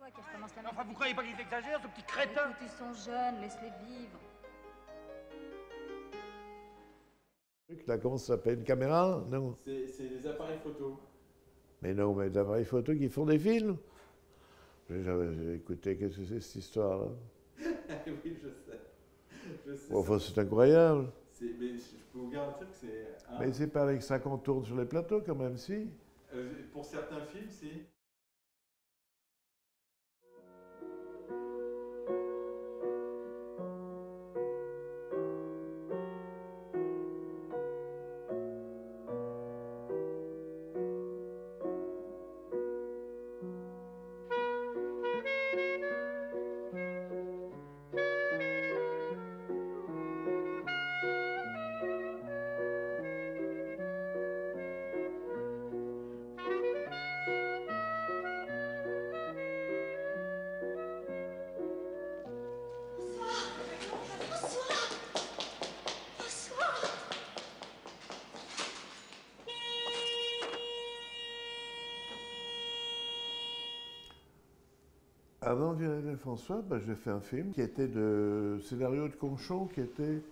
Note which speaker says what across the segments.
Speaker 1: Qui recommence la
Speaker 2: Enfin, vous croyez pas qu'il exagère, ce petit crétin?
Speaker 1: Écoute, ils sont jeunes, laisse-les vivre.
Speaker 3: Là, comment ça s'appelle? Une caméra? Non.
Speaker 4: C'est des appareils photo.
Speaker 3: Mais non, mais des appareils photo qui font des films? J'ai écouté, qu'est-ce que c'est cette histoire-là?
Speaker 4: Oui, je sais.
Speaker 3: Bon, enfin, c'est incroyable.
Speaker 4: Mais je peux vous garantir que c'est... Hein?
Speaker 3: Mais c'est pas avec ça qu'on tourne sur les plateaux, quand même, si?
Speaker 4: Pour certains films, si.
Speaker 3: Avant Viollet François, j'ai fait un film qui était de scénario de Conchon, qui était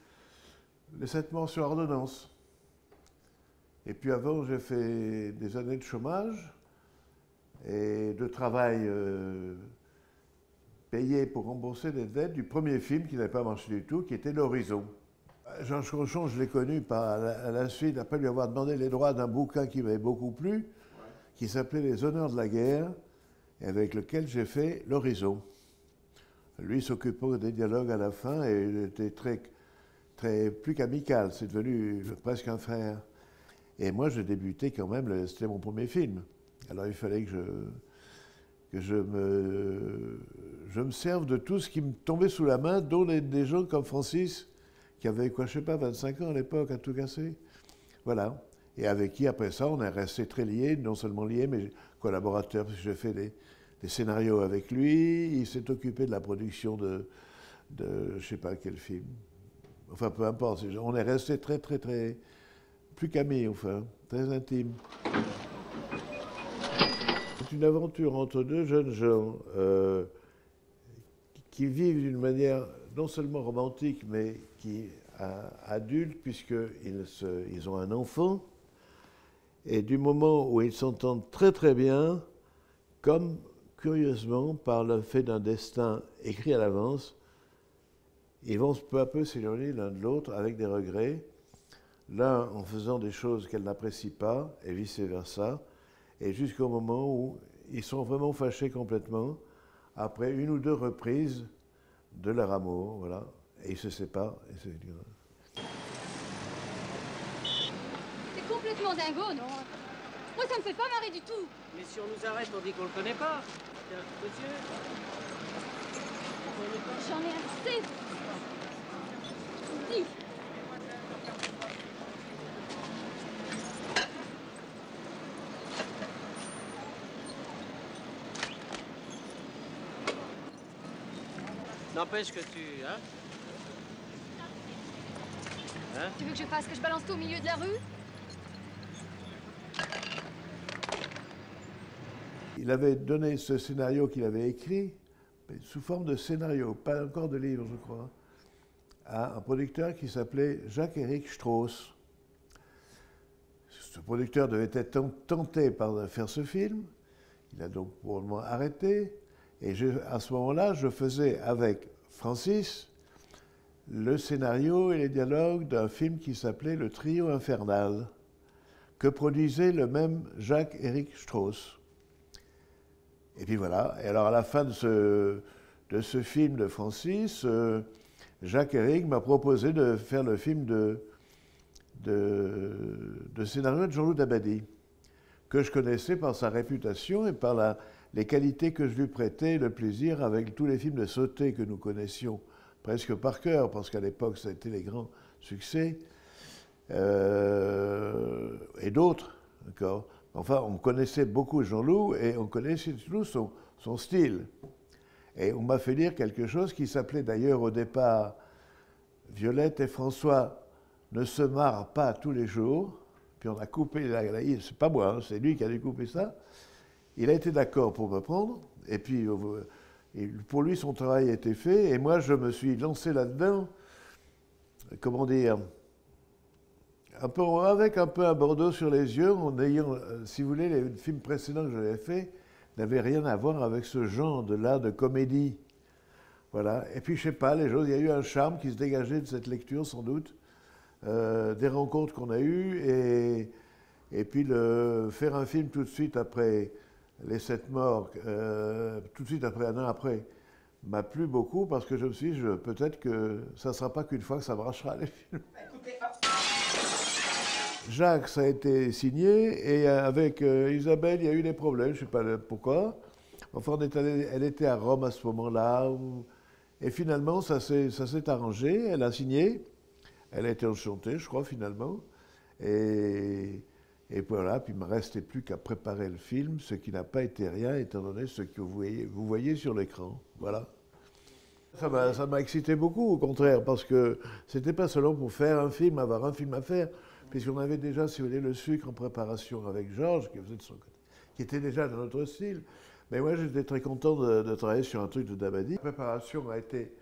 Speaker 3: Les 7 morts sur ordonnance. Et puis avant, j'ai fait des années de chômage et de travail payé pour rembourser des dettes du premier film qui n'avait pas marché du tout, qui était L'Horizon. Georges Conchon, je l'ai connu à la suite, après lui avoir demandé les droits d'un bouquin qui m'avait beaucoup plu, qui s'appelait Les honneurs de la guerre, et avec lequel j'ai fait L'Horizon. Lui s'occupait des dialogues à la fin et il était plus qu'amical, c'est devenu presque un frère. Et moi, j'ai débuté quand même, c'était mon premier film. Alors il fallait que je me serve de tout ce qui me tombait sous la main, dont des gens comme Francis, qui avait, quoi, je sais pas, 25 ans à l'époque, à tout casser. Voilà. Et avec qui, après ça, on est resté très liés, non seulement liés, mais collaborateurs, parce que j'ai fait des scénarios avec lui. Il s'est occupé de la production de je sais pas quel film. Enfin, peu importe. On est resté très, plus qu'amis, enfin, très intimes. C'est une aventure entre deux jeunes gens qui vivent d'une manière non seulement romantique, mais qui adulte, puisqu'ils ont un enfant. Et du moment où ils s'entendent très bien, comme curieusement, par le fait d'un destin écrit à l'avance, ils vont peu à peu s'éloigner l'un de l'autre avec des regrets, l'un en faisant des choses qu'elle n'apprécie pas, et vice-versa, et jusqu'au moment où ils sont vraiment fâchés complètement, après une ou deux reprises de leur amour, voilà, et ils se séparent. Et c'est...
Speaker 5: C'est complètement dingo, non? Moi, ça me fait pas marrer du tout.
Speaker 2: Mais si on nous arrête, on dit qu'on le connaît pas. Tiens, monsieur.
Speaker 5: J'en ai assez. Dis.
Speaker 2: N'empêche que tu... Hein?
Speaker 5: Tu veux que je fasse que je balance tout au milieu de la rue?
Speaker 3: Il avait donné ce scénario qu'il avait écrit, sous forme de scénario, pas encore de livre, je crois, à un producteur qui s'appelait Jacques-Éric Strauss. Ce producteur devait être tenté par faire ce film. Il a donc pour le moment arrêté. Et à ce moment-là, je faisais avec Francis le scénario et les dialogues d'un film qui s'appelait Le Trio Infernal, que produisait le même Jacques-Éric Strauss. Et puis voilà. Et alors à la fin de ce film de Francis, Jacques-Éric m'a proposé de faire le film de scénario de Jean-Loup Dabadi, que je connaissais par sa réputation et par les qualités que je lui prêtais, le plaisir avec tous les films de Sauté que nous connaissions presque par cœur, parce qu'à l'époque, ça a été les grands succès, et d'autres, d'accord. Enfin, on connaissait beaucoup Jean-Loup et on connaissait surtout son style. Et on m'a fait lire quelque chose qui s'appelait d'ailleurs au départ « Violette et François ne se marrent pas tous les jours ». Puis on a coupé c'est pas moi, hein, c'est lui qui a découpé ça. Il a été d'accord pour me prendre, et puis et pour lui, son travail a été fait, et moi, je me suis lancé là-dedans, comment dire, avec un peu un bandeau sur les yeux, en ayant, si vous voulez, les films précédents que j'avais faits n'avaient rien à voir avec ce genre de comédie. Voilà. Et puis, je sais pas, il y a eu un charme qui se dégageait de cette lecture, sans doute, des rencontres qu'on a eues, et puis faire un film tout de suite après Les 7 morts, tout de suite après, un an après, m'a plu beaucoup parce que je me suis dit, peut-être que ça ne sera pas qu'une fois que ça marchera les films. Jacques, ça a été signé, et avec Isabelle, il y a eu des problèmes, je ne sais pas pourquoi. Enfin, elle était à Rome à ce moment-là, et finalement, ça s'est arrangé, elle a signé, elle a été enchantée, je crois, finalement, et voilà, puis il ne me restait plus qu'à préparer le film, ce qui n'a pas été rien, étant donné ce que vous voyez sur l'écran. Voilà. Ça m'a excité beaucoup, au contraire, parce que c'était pas seulement pour faire un film, avoir un film à faire, puisqu'on avait déjà, si vous voulez, le sucre en préparation avec Georges, qui faisait de son côté, qui était déjà dans notre style. Mais moi, j'étais très content de travailler sur un truc de Dabadi. La préparation a été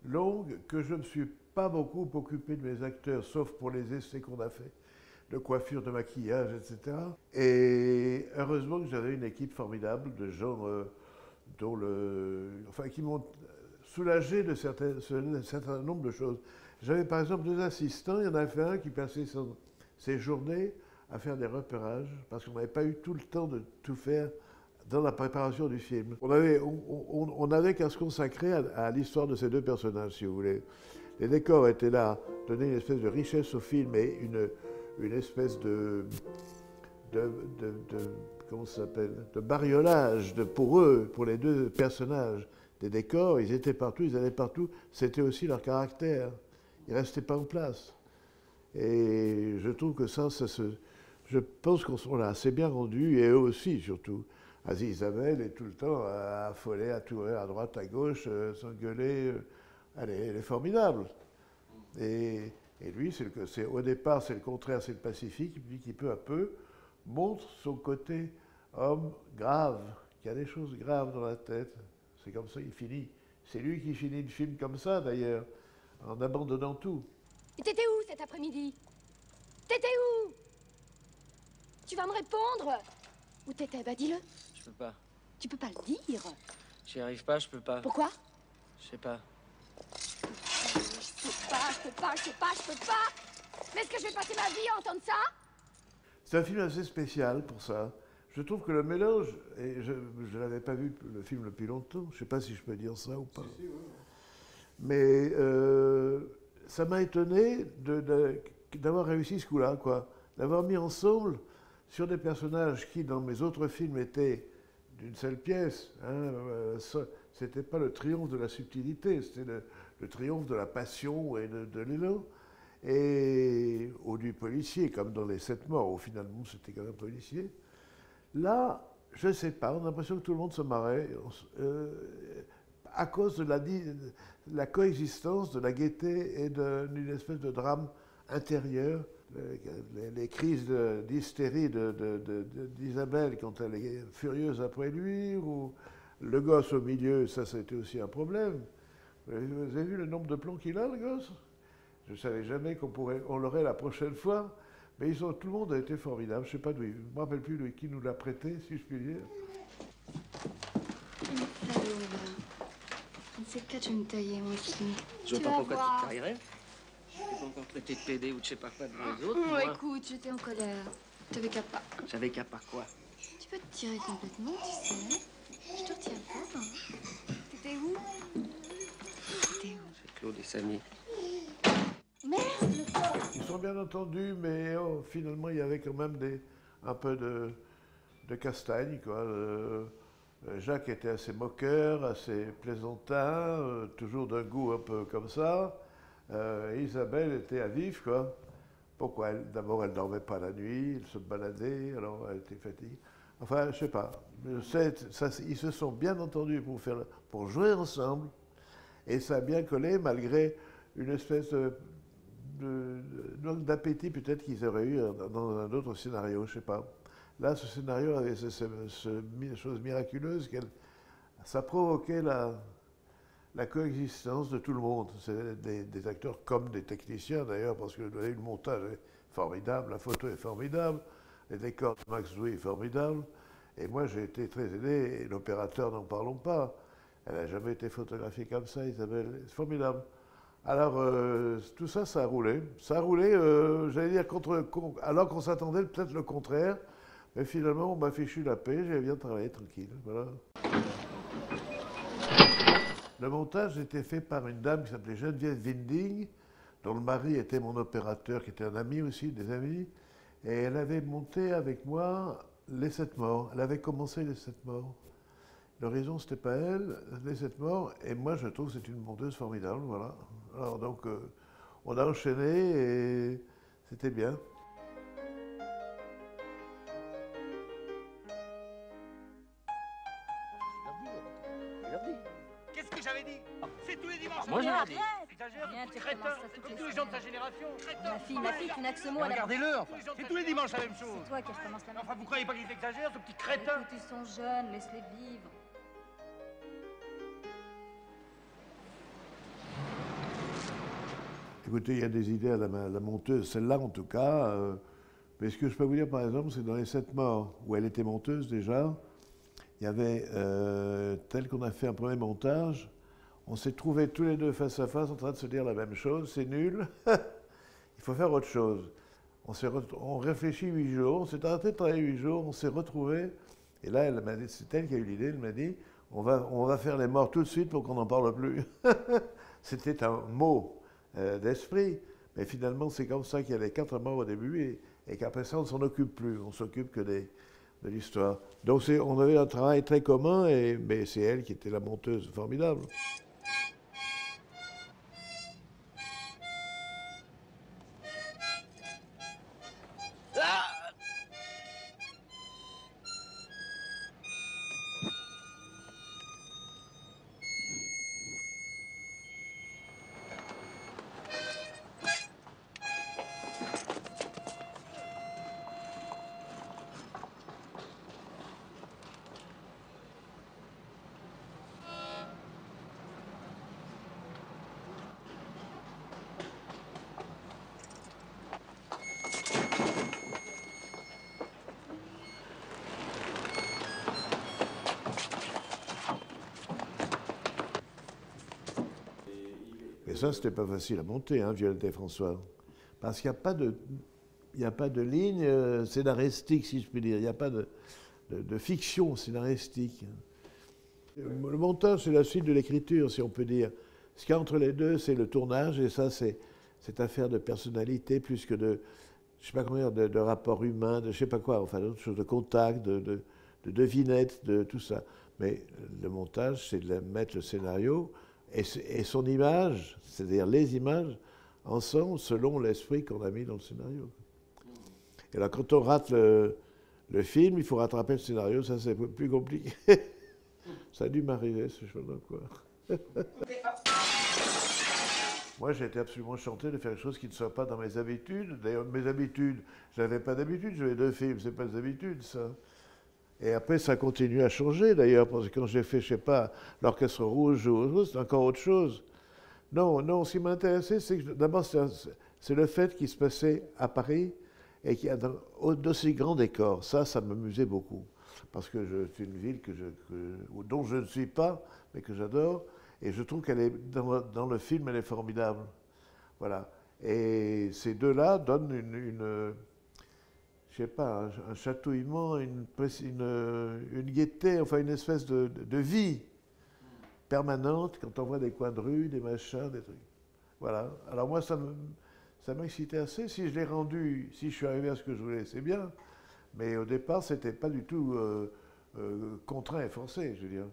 Speaker 3: longue, que je ne me suis pas beaucoup occupé de mes acteurs, sauf pour les essais qu'on a fait, de coiffure, de maquillage, etc. Et heureusement que j'avais une équipe formidable de gens qui m'ont soulagé de certain nombre de choses. J'avais par exemple 2 assistants, il y en avait un qui passait ses journées à faire des repérages, parce qu'on n'avait pas eu tout le temps de tout faire dans la préparation du film. On n'avait qu'à se consacrer à l'histoire de ces 2 personnages, si vous voulez. Les décors étaient là, donnaient une espèce de richesse au film et une espèce comment ça s'appelle, de bariolage pour eux, pour les 2 personnages. Des décors, ils étaient partout, ils allaient partout. C'était aussi leur caractère. Ils ne restaient pas en place. Et je trouve que je pense qu'on l'a assez bien rendu, et eux aussi, surtout. Isabelle est tout le temps affolée, à tourner à droite, à gauche, s'engueuler. Elle est formidable. Et lui, au départ, c'est le contraire, c'est le Pacifique, puis qui peu à peu montre son côté homme grave, qui a des choses graves dans la tête. C'est comme ça, il finit. C'est lui qui finit le film comme ça, d'ailleurs, en abandonnant tout.
Speaker 5: Et t'étais où cet après-midi? T'étais où? Tu vas me répondre? Où t'étais? Bah dis-le.
Speaker 2: Je peux pas.
Speaker 5: Tu peux pas le dire.
Speaker 2: J'y arrive pas, je peux pas.
Speaker 5: Pourquoi?
Speaker 2: Je sais pas.
Speaker 5: Je peux pas. Mais est-ce que je vais passer ma vie à entendre ça?
Speaker 3: C'est un film assez spécial pour ça. Je trouve que le mélange, et je n'avais pas vu le film depuis longtemps, je ne sais pas si je peux dire ça ou pas. Si, oui. Mais ça m'a étonné d'avoir réussi ce coup-là, quoi. D'avoir mis ensemble sur des personnages qui, dans mes autres films, étaient d'une seule pièce. C'était pas le triomphe de la subtilité, c'était le triomphe de la passion et de l'élan. Ou du policier, comme dans Les 7 morts, où finalement c'était quand même policier. Là, je ne sais pas, on a l'impression que tout le monde se marrait à cause de la coexistence de la gaieté et d'une espèce de drame intérieur. Les crises d'hystérie d'Isabelle quand elle est furieuse après lui, ou le gosse au milieu, ça c'était aussi un problème. Vous avez vu le nombre de plombs qu'il a, le gosse? Je ne savais jamais on l'aurait la prochaine fois. Mais tout le monde a été formidable. Je ne sais pas d'où, je ne me rappelle plus de qui nous l'a prêté, si je puis dire.
Speaker 5: Un de ces 4, je vais me tailler, moi aussi.
Speaker 2: Je vois pas pourquoi tu te taillerais. Je t'ai pas encore traité de PD ou de je sais pas quoi devant les autres. Moi.
Speaker 5: Écoute, j'étais en colère. T'avais qu'à pas.
Speaker 2: J'avais qu'à pas quoi?
Speaker 5: Tu peux te tirer complètement, tu sais. Je te retiens pas. Hein. T'étais où?
Speaker 2: C'est Claude et Samy.
Speaker 5: Merde, le corps.
Speaker 3: Ils sont bien entendus, mais finalement, il y avait quand même un peu de castagne, quoi. Jacques était assez moqueur, assez plaisantin, toujours d'un goût un peu comme ça. Isabelle était à vif, quoi. Pourquoi? D'abord, elle ne dormait pas la nuit, elle se baladait, alors elle était fatiguée. Enfin, je ne sais pas. Ils se sont bien entendus pour jouer ensemble, et ça a bien collé, malgré une espèce de manque d'appétit peut-être qu'ils auraient eu dans un autre scénario, je ne sais pas. Là, ce scénario avait chose miraculeuse, ça provoquait la coexistence de tout le monde. C'est des acteurs comme des techniciens d'ailleurs, parce que le montage est formidable, la photo est formidable, les décors de Max Louis est formidable. Et moi, j'ai été très aidé, et l'opérateur, n'en parlons pas. Elle n'a jamais été photographiée comme ça, Isabelle. C'est formidable. Alors, tout ça, ça a roulé. Ça a roulé, j'allais dire, alors qu'on s'attendait peut-être le contraire. Mais finalement, on m'a fichu la paix, j'ai bien travaillé tranquille. Voilà. Le montage était fait par une dame qui s'appelait Geneviève Winding, dont le mari était mon opérateur, qui était un ami aussi, des amis. Et elle avait monté avec moi Les 7 morts. Elle avait commencé Les 7 morts. L'horizon, c'était pas elle, Les 7 morts. Et moi, je trouve que c'est une monteuse formidable, voilà. Alors donc, on a enchaîné et c'était bien.
Speaker 6: Qu'est-ce que j'avais dit? C'est tous les dimanches.
Speaker 2: Moi, j'avais dit.
Speaker 6: Exagère,
Speaker 1: Rien,
Speaker 6: ce
Speaker 1: tu
Speaker 6: crétin,
Speaker 1: recommences ça toutes
Speaker 6: comme
Speaker 1: les
Speaker 6: tous les gens de ta
Speaker 1: semaines.
Speaker 6: génération.
Speaker 1: Ma fille, tu n'as que ce mot à la bouche.
Speaker 6: Regardez-le, enfin. C'est tous les dimanches la même chose.
Speaker 1: C'est toi qui recommence la même.
Speaker 6: Enfin, vous croyez pas qu'il exagère, ce petit crétin?
Speaker 1: Écoute, ils sont jeunes, laisse-les vivre.
Speaker 3: Écoutez, il y a des idées à la monteuse, celle-là en tout cas. Mais ce que je peux vous dire, par exemple, c'est dans Les 7 morts, où elle était monteuse déjà, il y avait, tel qu'on a fait un premier montage, on s'est trouvés tous les deux face à face en train de se dire la même chose, c'est nul, il faut faire autre chose. On réfléchit 8 jours, on s'est arrêté de travailler 8 jours, on s'est retrouvés, et là, c'est elle qui a eu l'idée, elle m'a dit, on va faire les morts tout de suite pour qu'on n'en parle plus. C'était un mot d'esprit, mais finalement, c'est comme ça qu'il y a les 4 morts au début, et qu'après ça, on ne s'en occupe plus, on s'occupe que de l'histoire. Donc on avait un travail très commun, mais c'est elle qui était la monteuse formidable. Et ça, c'était pas facile à monter, hein, Violette et François. Parce qu'il n'y a pas de ligne scénaristique, si je puis dire. Il n'y a pas de fiction scénaristique. Le montage, c'est la suite de l'écriture, si on peut dire. Ce qu'il y a entre les deux, c'est le tournage, et ça, c'est cette affaire de personnalité plus que de, je sais pas comment dire, de rapport humain, de je sais pas quoi, enfin d'autres choses, de contact, de devinettes, de tout ça. Mais le montage, c'est de mettre le scénario et son image, c'est-à-dire les images, ensemble selon l'esprit qu'on a mis dans le scénario. Et là, quand on rate le film, il faut rattraper le scénario, ça c'est plus compliqué. Ça a dû m'arriver, ce chose-là, quoi. Moi, j'ai été absolument chanté de faire quelque chose qui ne soit pas dans mes habitudes. D'ailleurs, mes habitudes, je n'avais pas d'habitude, je fais 2 films, c'est pas des habitudes, ça. Et après, ça continue à changer, d'ailleurs, parce que quand j'ai fait, je sais pas, l'Orchestre Rouge ou autre chose, c'est encore autre chose. Non, ce qui m'a intéressé, c'est que d'abord, c'est le fait qu'il se passait à Paris et qu'il y a d'aussi grands décors. Ça m'amusait beaucoup. Parce que c'est une ville dont je ne suis pas, mais que j'adore. Et je trouve qu'elle est, dans le film, elle est formidable. Voilà. Et ces deux-là donnent je sais pas, un chatouillement, une gaieté, enfin une espèce de vie permanente quand on voit des coins de rue, des machins, des trucs. Voilà. Alors moi, ça m'a excité assez. Si je l'ai rendu, si je suis arrivé à ce que je voulais, c'est bien. Mais au départ, c'était pas du tout contraint et forcé, je veux dire.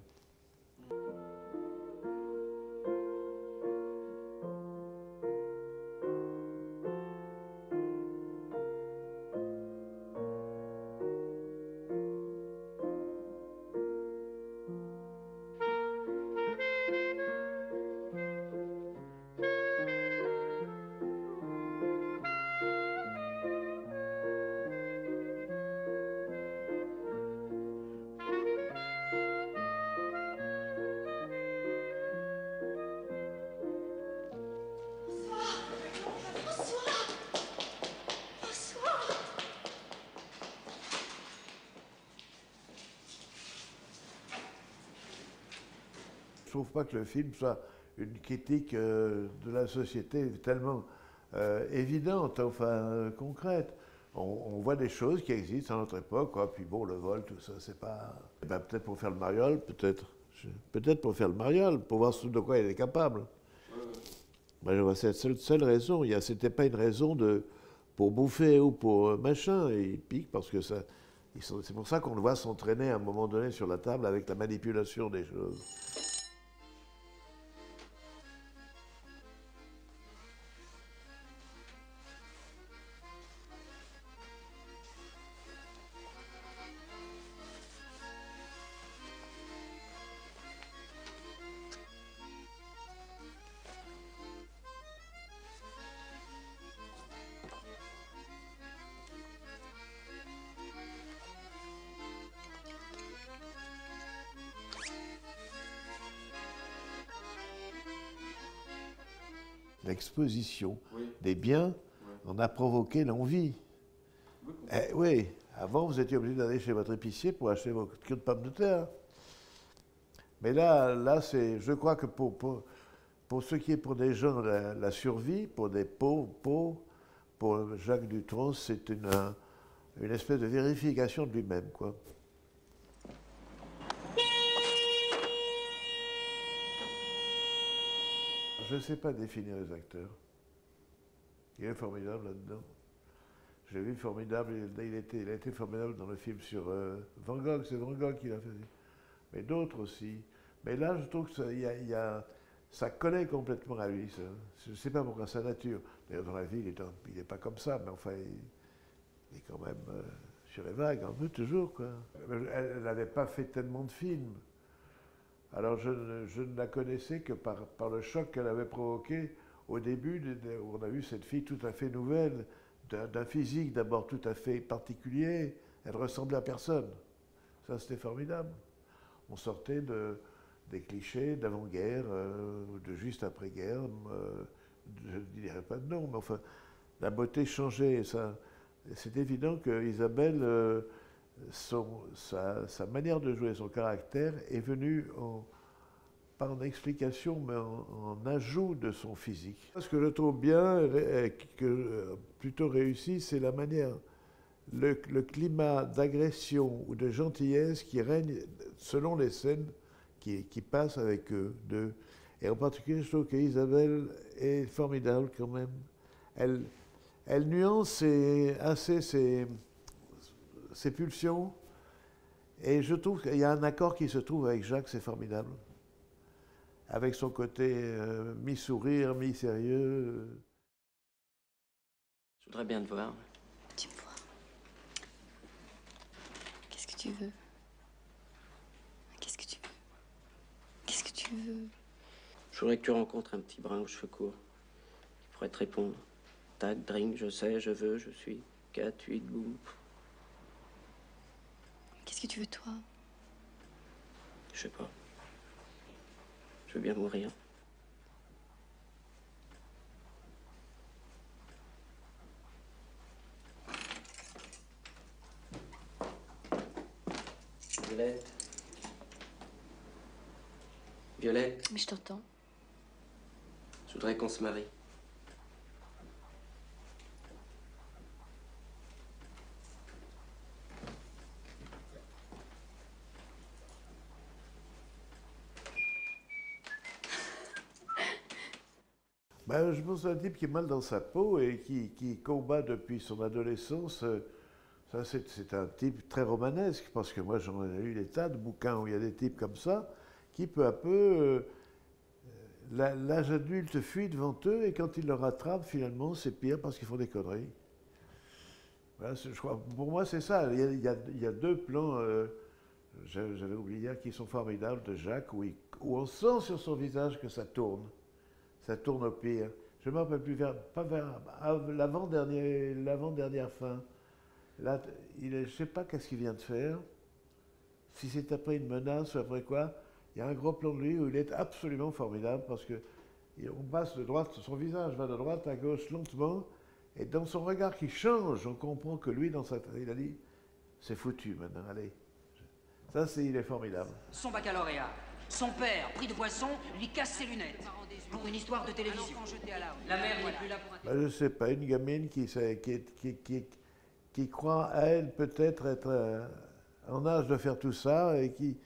Speaker 3: Je trouve pas que le film soit une critique de la société tellement évidente, enfin concrète. On voit des choses qui existent à notre époque, quoi. Puis bon, le vol, tout ça, c'est pas... Eh ben, peut-être pour faire le mariole, peut-être. Peut-être pour faire le mariole, pour voir de quoi il est capable. Moi, je vois cette seule raison. C'était pas une raison pour bouffer ou pour machin. Et il pique parce que ça... C'est pour ça qu'on le voit s'entraîner à un moment donné sur la table avec la manipulation des choses. L'exposition des biens en a provoqué l'envie. Oui, avant vous étiez obligé d'aller chez votre épicier pour acheter vos kilos de pommes de terre. Mais là je crois que pour ce qui est pour des gens la survie, pour des pauvres, pour Jacques Dutronc, c'est une espèce de vérification de lui-même, quoi. Je ne sais pas définir les acteurs. Il est formidable là-dedans. J'ai vu formidable, il a été formidable dans le film sur Van Gogh, c'est Van Gogh qui l'a fait. Mais d'autres aussi. Mais là, je trouve que ça collait complètement à lui. Ça. Je ne sais pas pourquoi, sa nature. D'ailleurs, dans la vie, il n'est pas comme ça, mais enfin, il est quand même sur les vagues, un peu toujours, quoi. Elle n'avait pas fait tellement de films. Alors je ne la connaissais que par le choc qu'elle avait provoqué au début, où on a vu cette fille tout à fait nouvelle, d'un physique d'abord tout à fait particulier. Elle ressemblait à personne. Ça, c'était formidable. On sortait des clichés d'avant-guerre, de juste après-guerre. Je ne dirais pas de nom, mais enfin, la beauté changeait. C'est évident que Isabelle... sa manière de jouer, son caractère est venue pas en explication, mais en ajout de son physique. Ce que je trouve bien, plutôt réussi, c'est la manière, le climat d'agression ou de gentillesse qui règne selon les scènes qui passent avec eux deux. Et en particulier, je trouve qu'Isabelle est formidable quand même. Elle nuance assez ses pulsions, et je trouve qu'il y a un accord qui se trouve avec Jacques, c'est formidable. Avec son côté mi-sourire, mi-sérieux.
Speaker 2: Je voudrais bien te voir.
Speaker 5: Tu me vois. Qu'est-ce que tu veux? Qu'est-ce que tu veux? Qu'est-ce que tu veux?
Speaker 2: Je voudrais que tu rencontres un petit brin aux cheveux courts qui pourrait te répondre. Tac, drink, je sais, je veux, je suis. 4, 8, boum.
Speaker 5: Qu'est-ce que tu veux, toi?
Speaker 2: Je sais pas. Je veux bien mourir. Violette. Violette,
Speaker 5: Mais je t'entends.
Speaker 2: je voudrais qu'on se marie.
Speaker 3: Ben, je pense que c'est un type qui est mal dans sa peau et qui combat depuis son adolescence. Ça, c'est un type très romanesque, parce que moi, j'en ai lu des tas de bouquins où il y a des types comme ça, qui peu à peu, l'âge adulte fuit devant eux, et quand ils le rattrapent, finalement, c'est pire parce qu'ils font des conneries. Voilà, je crois, pour moi, c'est ça. Il y a deux plans, j'avais oublié hier, qui sont formidables de Jacques, où on sent sur son visage que ça tourne. Ça tourne au pire. Je ne me rappelle plus, pas vers l'avant-dernière fin. Là, je ne sais pas qu'est-ce qu'il vient de faire. Si c'est après une menace ou après quoi, il y a un gros plan de lui où il est absolument formidable parce qu'on passe de droite, son visage va de droite à gauche lentement, et dans son regard qui change, on comprend que lui, dans sa tête, il a dit « c'est foutu maintenant, allez ». Ça, il est formidable.
Speaker 7: Son baccalauréat. Son père, pris de poisson, lui casse ses lunettes. Pour une histoire de télévision. La mère n'est plus là pour un...
Speaker 3: Je ne sais pas, une gamine qui croit à elle peut-être être en âge de faire tout ça et qui,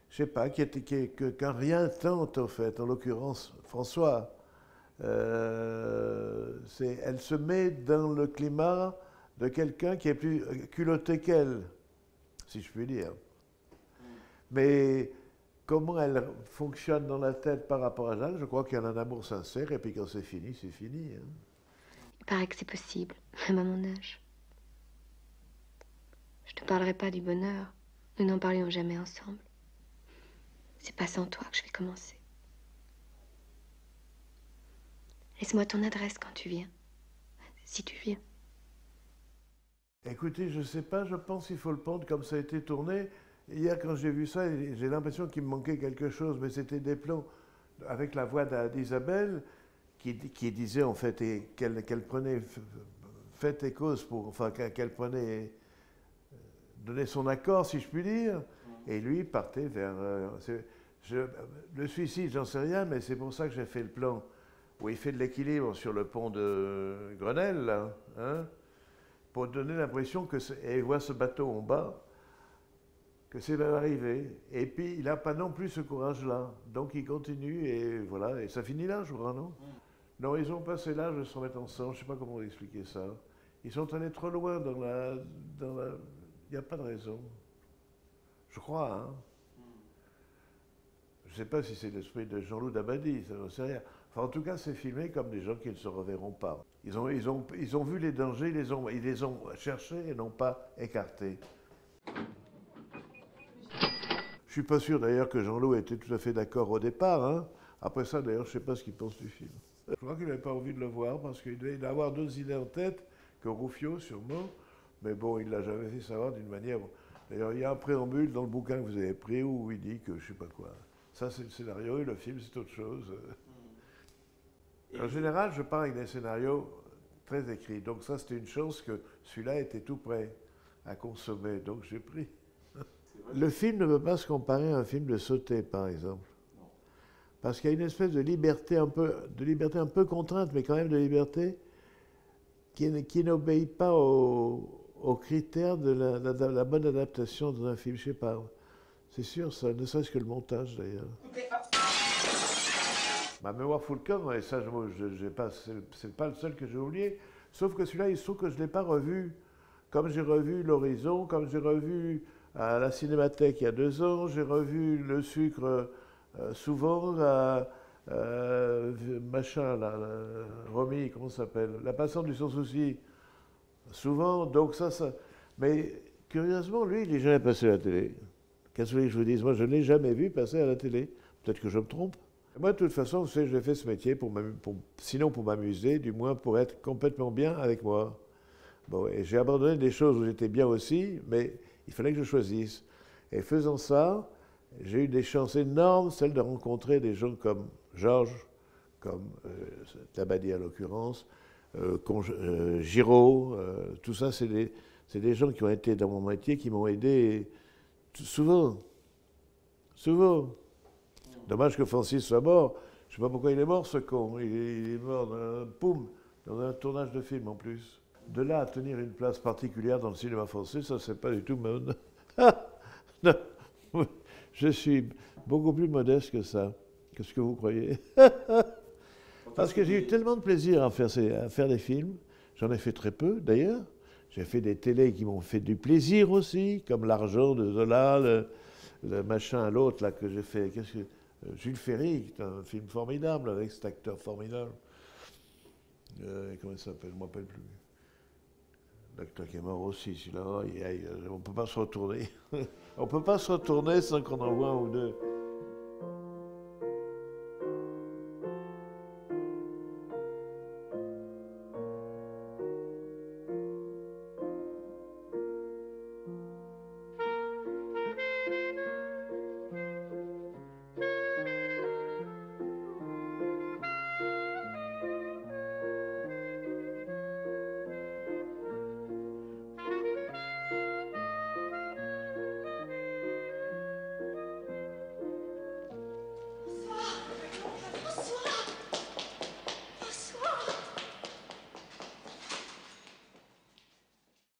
Speaker 3: je sais pas, qu'un rien tente en fait, en l'occurrence François. Elle se met dans le climat de quelqu'un qui est plus culotté qu'elle, si je puis dire. Mais comment elle fonctionne dans la tête par rapport à Jacques, je crois qu'il y a un amour sincère, et puis quand c'est fini, c'est fini. Hein.
Speaker 8: Il paraît que c'est possible, même à mon âge. Je te parlerai pas du bonheur. Nous n'en parlions jamais ensemble. C'est pas sans toi que je vais commencer. Laisse-moi ton adresse quand tu viens. Si tu viens.
Speaker 3: Écoutez, je sais pas, je pense qu'il faut le prendre comme ça a été tourné. Hier, quand j'ai vu ça, j'ai l'impression qu'il me manquait quelque chose, mais c'était des plans avec la voix d'Isabelle qui disait en fait qu'elle prenait fait et cause pour, enfin qu'elle prenait, donnait son accord, si je puis dire, et lui partait vers le suicide, j'en sais rien, mais c'est pour ça que j'ai fait le plan où il fait de l'équilibre sur le pont de Grenelle, là, hein, pour donner l'impression que, et il voit ce bateau en bas, que c'est arrivé. Et puis, il n'a pas non plus ce courage-là. Donc, il continue et voilà. Et ça finit là, je crois, non? Non, ils ont passé l'âge de se remettre ensemble. Je ne sais pas comment expliquer ça. Ils sont allés trop loin dans la... Il n'y a pas de raison. Je crois, hein. Je ne sais pas si c'est l'esprit de Jean-Loup Dabadi, ça ne sait rien. Enfin, en tout cas, c'est filmé comme des gens qui ne se reverront pas. Ils ont vu les dangers, ils les ont cherchés et non pas écartés. Je ne suis pas sûr d'ailleurs que Jean-Loup était tout à fait d'accord au départ. Hein. Après ça, d'ailleurs, je ne sais pas ce qu'il pense du film. Je crois qu'il n'avait pas envie de le voir parce qu'il devait avoir d'autres idées en tête que Rouffio, sûrement. Mais bon, il ne l'a jamais fait savoir d'une manière... D'ailleurs, il y a un préambule dans le bouquin que vous avez pris où il dit que je ne sais pas quoi. Ça, c'est le scénario et le film, c'est autre chose. En général, je pars avec des scénarios très écrits. Donc ça, c'était une chance que celui-là était tout prêt à consommer. Donc j'ai pris. Le film ne peut pas se comparer à un film de Sauté, par exemple. Parce qu'il y a une espèce de liberté un peu contrainte, mais quand même de liberté, qui n'obéit pas aux critères de la bonne adaptation dans un film. Je ne sais pas. C'est sûr, ça, ne serait-ce que le montage, d'ailleurs. Ma mémoire fout le camp, et ça, c'est pas le seul que j'ai oublié. Sauf que celui-là, il se trouve que je ne l'ai pas revu. Comme j'ai revu L'Horizon, comme j'ai revu à la Cinémathèque il y a 2 ans, j'ai revu Le Sucre souvent, machin, là, Romy, comment ça s'appelle? La Passante du Sans Souci, souvent. Donc ça... Mais curieusement, lui, il n'est jamais passé à la télé. Qu'est-ce que vous voulez que je vous dise? Moi, je ne l'ai jamais vu passer à la télé. Peut-être que je me trompe. Moi, de toute façon, vous savez, j'ai fait ce métier sinon pour m'amuser, du moins pour être complètement bien avec moi. Bon, et j'ai abandonné des choses où j'étais bien aussi, mais il fallait que je choisisse. Et faisant ça, j'ai eu des chances énormes, celles de rencontrer des gens comme Georges, comme Dabadi à l'occurrence, Giraud, tout ça, c'est des gens qui ont été dans mon métier, qui m'ont aidé souvent. Souvent. Dommage que Francis soit mort. Je ne sais pas pourquoi il est mort, ce con. Il est mort dans un tournage de film en plus. De là à tenir une place particulière dans le cinéma français, ça, c'est pas du tout mon... Non. Je suis beaucoup plus modeste que ça. Qu'est-ce que vous croyez? Parce que j'ai eu tellement de plaisir à faire des films. J'en ai fait très peu, d'ailleurs. J'ai fait des télés qui m'ont fait du plaisir aussi, comme L'Argent de Zola, le machin à l'autre, là, que j'ai fait. Jules Ferry, qui est un film formidable, avec cet acteur formidable. Comment il s'appelle? Je ne me rappelle plus. L'acteur qui est mort aussi, celui-là. On ne peut pas se retourner. On ne peut pas se retourner sans qu'on en voit un ou deux.